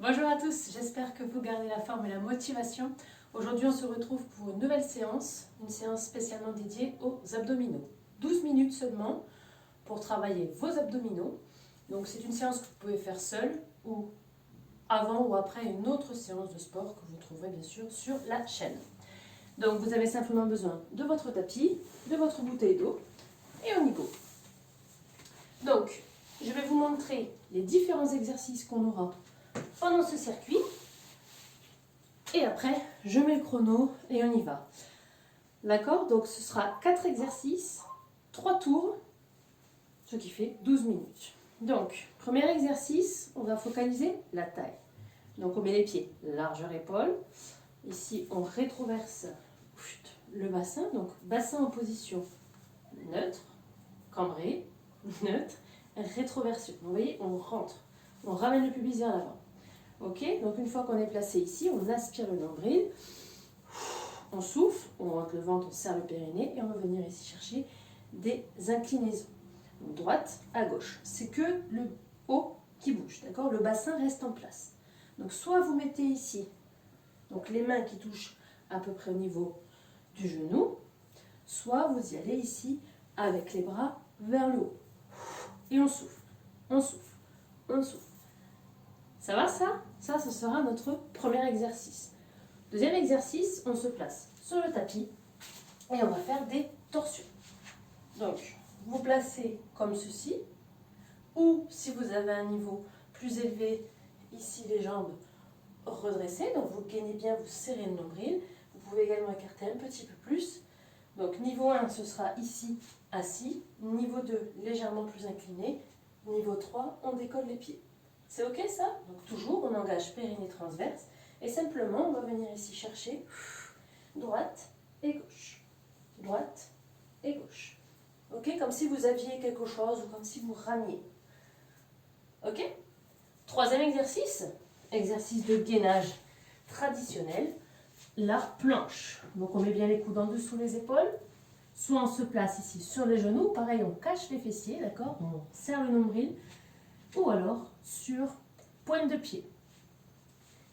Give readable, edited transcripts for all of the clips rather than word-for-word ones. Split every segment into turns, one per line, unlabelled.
Bonjour à tous, j'espère que vous gardez la forme et la motivation. Aujourd'hui, on se retrouve pour une nouvelle séance, une séance spécialement dédiée aux abdominaux. 12 minutes seulement pour travailler vos abdominaux. Donc c'est une séance que vous pouvez faire seule ou avant ou après une autre séance de sport que vous trouverez bien sûr sur la chaîne. Donc vous avez simplement besoin de votre tapis, de votre bouteille d'eau et on y go. Donc je vais vous montrer les différents exercices qu'on aura pendant ce circuit. Et après, je mets le chrono et on y va. D'accord? Donc ce sera 4 exercices, 3 tours, ce qui fait 12 minutes. Donc, premier exercice, on va focaliser la taille. Donc on met les pieds largeur épaule. Ici, on rétroverse le bassin. Donc bassin en position neutre, cambré, neutre, rétroversion. Vous voyez, on rentre. On ramène le pubis vers l'avant. Ok, donc une fois qu'on est placé ici, on aspire le nombril, on souffle, on rentre le ventre, on serre le périnée et on va venir ici chercher des inclinaisons. Donc droite à gauche. C'est que le haut qui bouge, d'accord? Le bassin reste en place. Donc soit vous mettez ici, donc les mains qui touchent à peu près au niveau du genou, soit vous y allez ici avec les bras vers le haut. Et on souffle, on souffle, on souffle. Ça va ça? Ça, ce sera notre premier exercice. Deuxième exercice, on se place sur le tapis et on va faire des torsions. Donc, vous placez comme ceci, ou si vous avez un niveau plus élevé, ici les jambes redressées, donc vous gainez bien, vous serrez le nombril. Vous pouvez également écarter un petit peu plus. Donc niveau 1, ce sera ici, assis. Niveau 2, légèrement plus incliné. Niveau 3, on décolle les pieds. C'est ok ça? Donc toujours, on engage périnée transverse. Et simplement, on va venir ici chercher droite et gauche. Droite et gauche. Ok? Comme si vous aviez quelque chose ou comme si vous ramiez. Ok? Troisième exercice. Exercice de gainage traditionnel. La planche. Donc on met bien les coudes en dessous les épaules. Soit on se place ici sur les genoux. Pareil, on cache les fessiers, d'accord? On serre le nombril. Ou alors sur pointe de pied.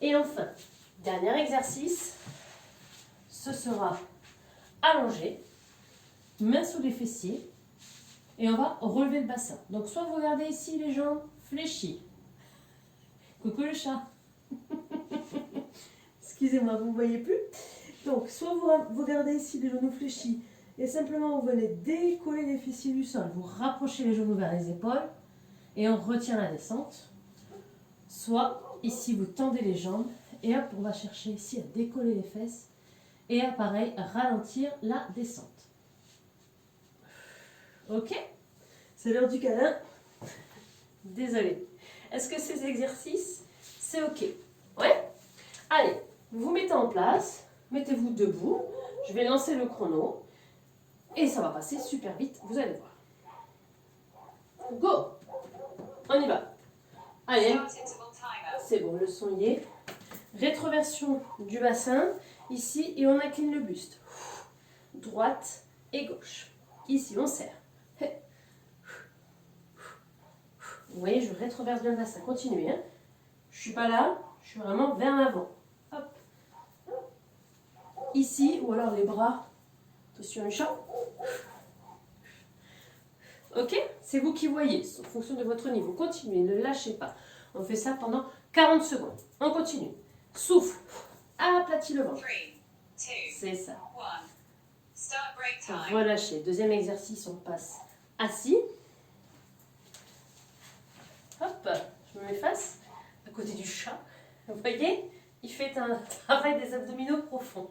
Et enfin, dernier exercice, ce sera allongé, main sous les fessiers, et on va relever le bassin. Donc soit vous gardez ici les jambes fléchies. Coucou le chat. Excusez-moi, vous ne voyez plus. Donc soit vous gardez ici les genoux fléchis, et simplement vous venez décoller les fessiers du sol, vous rapprochez les genoux vers les épaules, et on retient la descente. Soit ici vous tendez les jambes et hop on va chercher ici à décoller les fesses et à pareil ralentir la descente. Ok? C'est l'heure du câlin. Désolée. Est-ce que ces exercices c'est ok? Ouais? Allez, vous vous mettez en place, mettez-vous debout, je vais lancer le chrono et ça va passer super vite, vous allez voir. Go! On y va. Allez. C'est bon, le son y est. Rétroversion du bassin, ici, et on incline le buste. Droite et gauche. Ici, on serre. Vous voyez, je rétroverse bien le bassin. Continuez. Hein. Je ne suis pas là, je suis vraiment vers l'avant. Hop. Ici, ou alors les bras. Attention, le chat. Ok? C'est vous qui voyez, en fonction de votre niveau. Continuez, ne lâchez pas. On fait ça pendant 40 secondes. On continue. Souffle. Aplatis le ventre. C'est ça. Relâchez. Deuxième exercice, on passe assis. Hop, je me mets face à côté du chat. Vous voyez, il fait un travail des abdominaux profonds.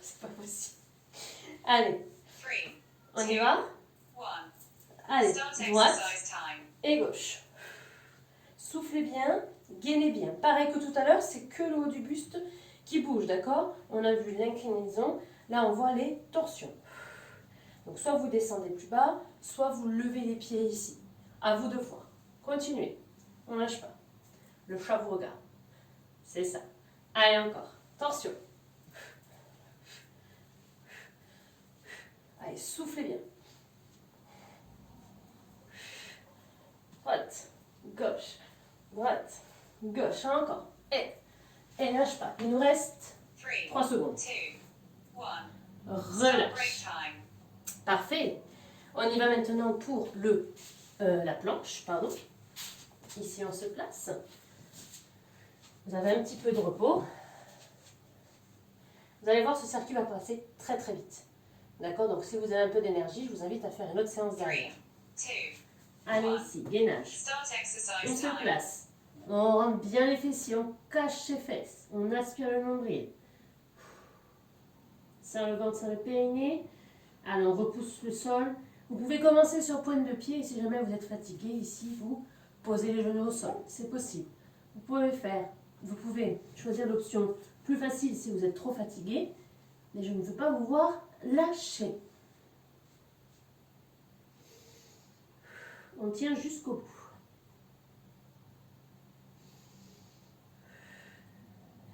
C'est pas possible. Allez, on y va. Allez, droite et gauche. Soufflez bien, gainez bien. Pareil que tout à l'heure, c'est que le haut du buste qui bouge, d'accord? On a vu l'inclinaison, là on voit les torsions. Donc soit vous descendez plus bas, soit vous levez les pieds ici. À vous de voir. Continuez, on ne lâche pas. Le chat vous regarde. C'est ça. Allez encore, torsion. Allez, soufflez bien. Droite gauche, droite, gauche, encore. Et lâche pas. Il nous reste 3 secondes. Relâche. Parfait. On y va maintenant pour la planche, pardon. Ici, on se place. Vous avez un petit peu de repos. Vous allez voir, ce circuit va passer très très vite. D'accord? Donc, si vous avez un peu d'énergie, je vous invite à faire une autre séance derrière. Allez, ici, gainage. On se place. On rentre bien les fessiers, on cache ses fesses. On aspire le nombril. Serre le ventre, serre le périnée. Allez, on repousse le sol. Vous pouvez commencer sur pointe de pied. Et si jamais vous êtes fatigué, ici, vous posez les genoux au sol. C'est possible. Vous pouvez choisir l'option plus facile si vous êtes trop fatigué. Mais je ne veux pas vous voir lâcher. On tient jusqu'au bout.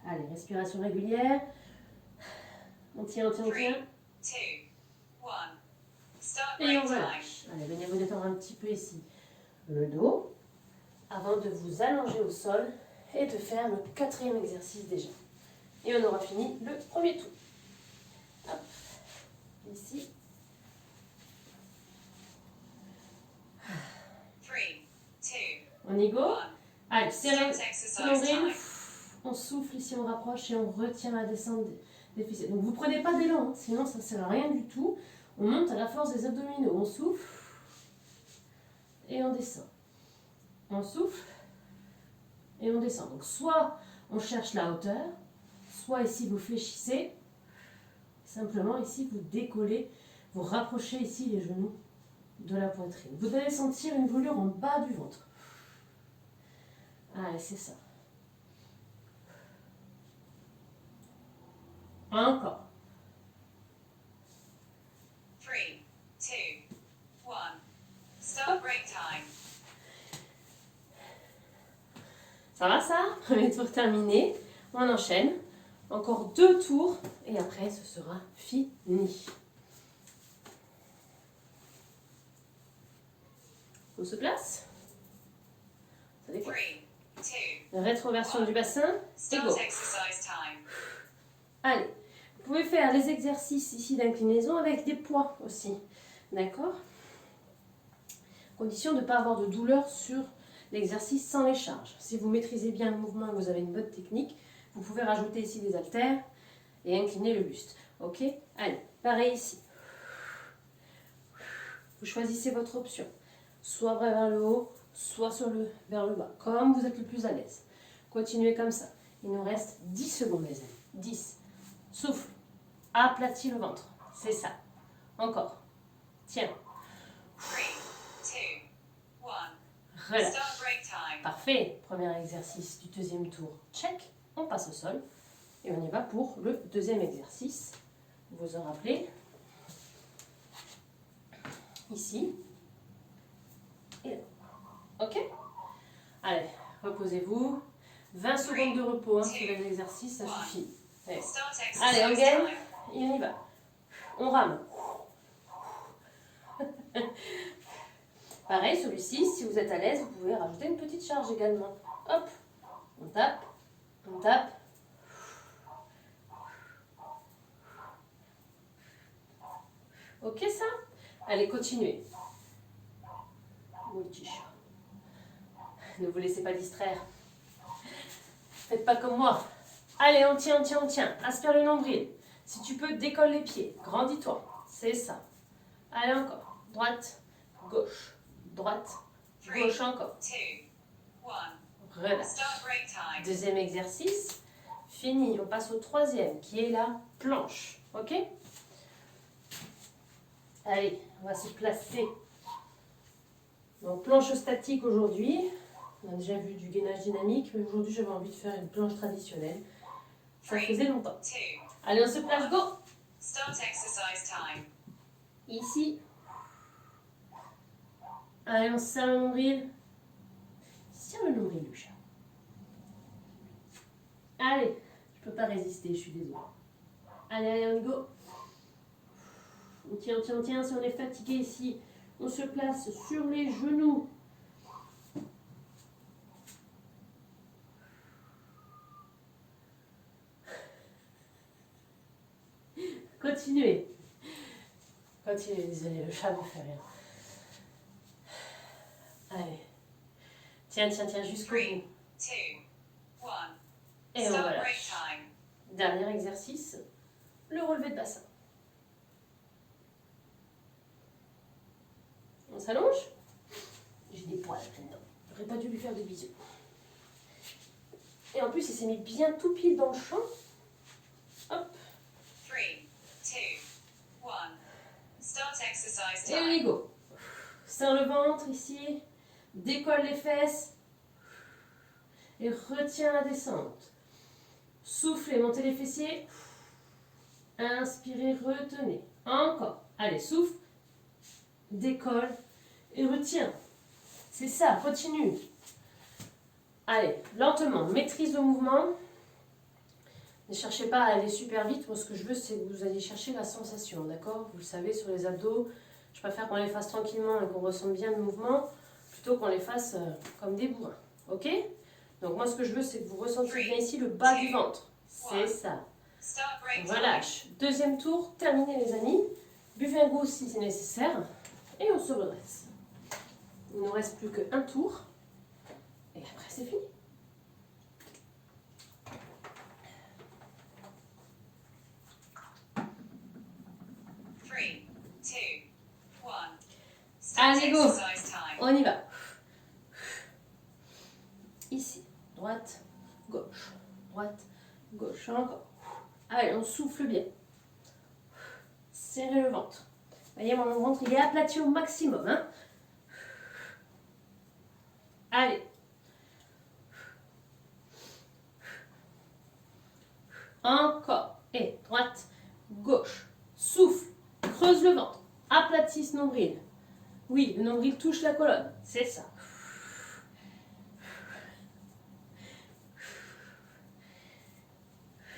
Allez, respiration régulière. On tient, on tient, on tient. Et on relâche. Allez, venez vous détendre un petit peu ici. Le dos. Avant de vous allonger au sol et de faire le 4e exercice déjà. Et on aura fini le premier tour. Hop. Ici.
3, 2,
On y go. Allez, serrez
start exercise
l'ombril.
time.
On souffle ici, on rapproche et on retient la descente des fessiers. Donc vous ne prenez pas d'élan, hein, sinon ça ne sert à rien du tout. On monte à la force des abdominaux. On souffle et on descend. On souffle et on descend. Donc soit on cherche la hauteur, soit ici vous fléchissez. Simplement ici vous décollez, vous rapprochez ici les genoux de la poitrine. Vous allez sentir une brûlure en bas du ventre. Allez, c'est ça. Encore.
3, 2, 1. Start break time.
Ça va ça? Premier tour terminé. On enchaîne. Encore 2 tours et après ce sera fini. On se place. Ça dépend.
3, 2,
Rétroversion du bassin. Et
start
go.
exercise time.
Allez. Vous pouvez faire les exercices ici d'inclinaison avec des poids aussi. D'accord? Condition de ne pas avoir de douleur sur l'exercice sans les charges. Si vous maîtrisez bien le mouvement et que vous avez une bonne technique, vous pouvez rajouter ici des haltères et incliner le buste. Ok? Allez, pareil ici. Vous choisissez votre option. Soit bras vers le haut, soit vers le bas. Comme vous êtes le plus à l'aise. Continuez comme ça. Il nous reste 10 secondes, les amis. 10. Souffle. Aplatis le ventre. C'est ça. Encore. Tiens.
3, 2, 1.
Relâche.
Start break time.
Parfait. Premier exercice du deuxième tour. Check. On passe au sol. Et on y va pour le deuxième exercice. Vous vous en rappelez. Ici. Et là. Ok? Allez, reposez-vous. 20 secondes de repos sur les exercices, ça suffit. Allez.
Start
Allez, on
exercise
gagne.
time.
Et on y va. On rame. Pareil, celui-ci, si vous êtes à l'aise, vous pouvez rajouter une petite charge également. Hop, on tape, on tape. Ok ça? Allez, continuez. Mon petit chat. Ne vous laissez pas distraire. Faites pas comme moi. Allez, on tient, on tient, on tient. Aspire le nombril. Si tu peux, décolle les pieds. Grandis-toi. C'est ça. Allez, encore. Droite, gauche. Droite, gauche encore.
2, 1.
Relâche.
Start break time.
Deuxième exercice. Fini. On passe au troisième, qui est la planche. Ok? Allez, on va se placer. Donc, planche statique aujourd'hui. On a déjà vu du gainage dynamique, mais aujourd'hui, j'avais envie de faire une planche traditionnelle. Ça faisait longtemps.
2.
Allez, on se place, go!
Start exercise time.
Ici. Allez, on serre le nombril. Serre le nombril du chat. Allez, je peux pas résister, je suis désolée. Allez, allez, on go. On tient, on tient, on tient. Si on est fatigué ici, on se place sur les genoux. Continuez. Continuez, désolé, le chat me fait rire. Allez. Tiens, jusqu'au bout.
3, 2, 1.
Et on
Start break
relâche.
time.
Dernier exercice, le relevé de bassin. On s'allonge. J'ai des poils là-dedans. J'aurais pas dû lui faire de bisous. Et en plus, il s'est mis bien tout pile dans le champ. Hop.
3, 2, 1. Start exercise
Et on
time.
y go. Serre le ventre ici. Décolle les fesses. Et retiens la descente. Soufflez, montez les fessiers. Inspirez, retenez. Encore. Allez, souffle. Décolle. Et retiens. C'est ça, continue. Allez, lentement, maîtrise le mouvement. Ne cherchez pas à aller super vite. Moi, ce que je veux, c'est que vous allez chercher la sensation, d'accord? Vous le savez, sur les abdos, je préfère qu'on les fasse tranquillement et qu'on ressente bien le mouvement, plutôt qu'on les fasse comme des bourrins, ok? Donc moi, ce que je veux, c'est que vous ressentiez bien ici le bas du ventre. C'est ça.
Start break
On
time.
relâche. Deuxième tour, terminé les amis. Buvez un coup si c'est nécessaire. Et on se redresse. Il ne nous reste plus qu'un tour. Et après, c'est fini.
Three, two, one. Start
Allez, go.
exercise time.
On y va. Ici, droite, gauche, droite, gauche, encore. Allez, on souffle bien. Serrez le ventre. Vous voyez, mon ventre, il est aplati au maximum. Hein. Allez. Encore. Et droite, gauche. Souffle. Creuse le ventre. Aplatisse nombril. Oui, le nombril touche la colonne. C'est ça.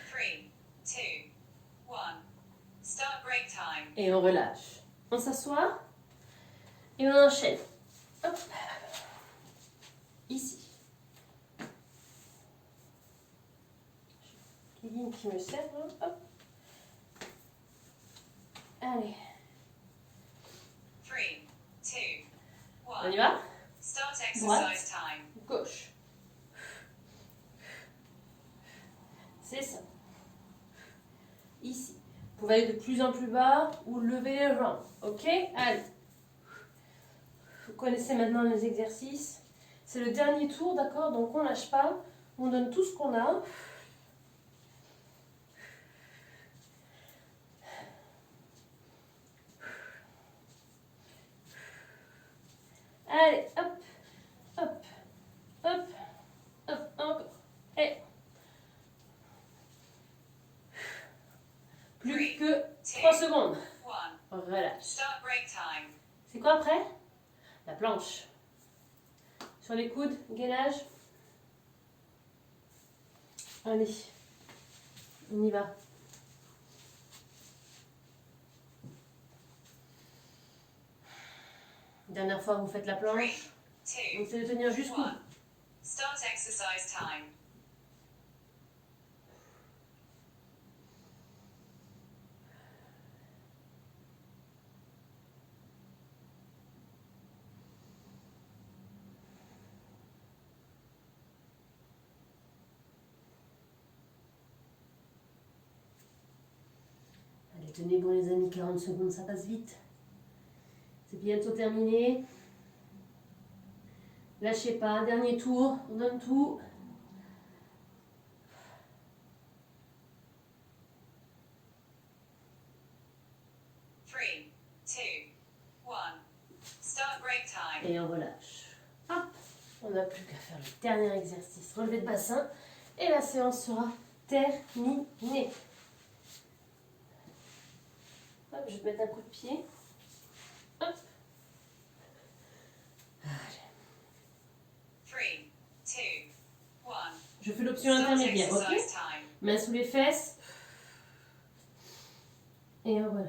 Three, two, one. Start break time.
Et on relâche. On s'assoit. Et on enchaîne. Hop. Ici. Les lignes qui me servent. Hop. Allez.
Three, two,
On y
one.
va.
Start exercise time.
Gauche. C'est ça. Ici. Vous pouvez aller de plus en plus bas ou lever les jambes. Ok? Allez. Vous connaissez maintenant les exercices. C'est le dernier tour, d'accord? Donc on ne lâche pas. On donne tout ce qu'on a. Allez, hop, hop, hop, hop, encore. Et plus que 3 secondes.
One.
Relâche.
Start break time.
C'est quoi après? La planche. Sur les coudes, gainage. Allez, on y va. Dernière fois, vous faites la planche.
Two,
Vous essayez de tenir jusqu'au bout.
one. Start exercise time.
Allez, tenez bon les amis, 40 secondes, ça passe vite. C'est bientôt terminé. Lâchez pas, dernier tour, on donne tout.
Three, two, one. Start break time.
Et on relâche. Hop, on n'a plus qu'à faire le dernier exercice. Relevé de bassin. Et la séance sera terminée. Hop, je vais te mettre un coup de pied. Hop.
Three, two, one.
Je fais l'option
Start
intermédiaire, ok?
exercise time.
Main sous les fesses. Et on relâche.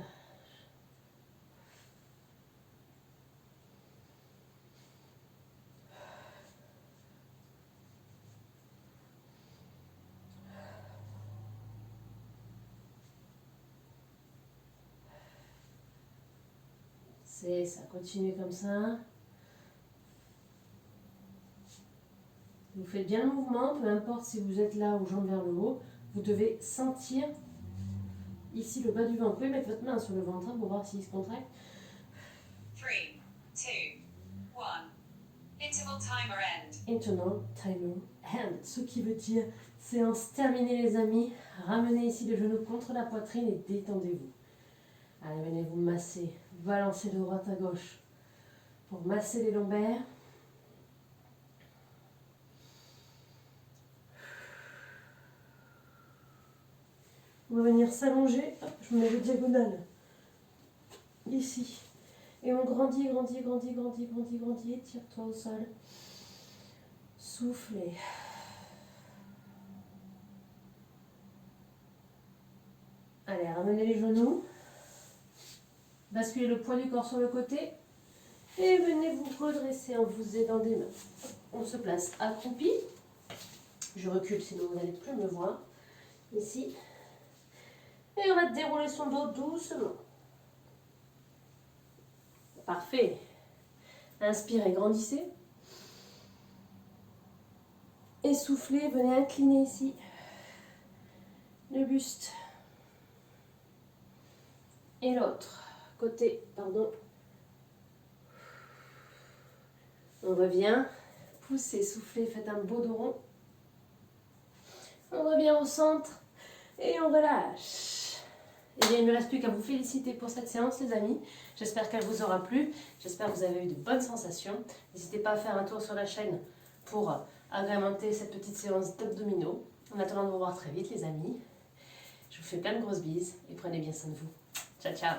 C'est ça, continuez comme ça. Vous faites bien le mouvement, peu importe si vous êtes là ou jambes vers le haut, vous devez sentir ici le bas du ventre. Vous pouvez mettre votre main sur le ventre pour voir s'il se contracte.
3, 2, 1. Interval timer end.
Internal timer hand. Ce qui veut dire séance terminée les amis. Ramenez ici les genoux contre la poitrine et détendez-vous. Allez, venez vous masser. Balancez de droite à gauche pour masser les lombaires. On va venir s'allonger. Hop, je me mets le diagonale. Ici. Et on grandit, grandit, grandit, grandit, grandit, grandit. Tire-toi au sol. Soufflez. Allez, ramenez les genoux. Basculez le poids du corps sur le côté. Et venez vous redresser en vous aidant des mains. On se place accroupi. Je recule sinon vous n'allez plus me voir. Ici. Et on va dérouler son dos doucement. Parfait. Inspirez, grandissez. Et soufflez, venez incliner ici le buste. Et l'autre côté, pardon. On revient. Poussez, soufflez, faites un beau dos rond. On revient au centre et on relâche. Et bien, il ne me reste plus qu'à vous féliciter pour cette séance, les amis. J'espère qu'elle vous aura plu. J'espère que vous avez eu de bonnes sensations. N'hésitez pas à faire un tour sur la chaîne pour agrémenter cette petite séance d'abdominaux. En attendant de vous revoir très vite, les amis. Je vous fais plein de grosses bises et prenez bien soin de vous. Ciao, ciao.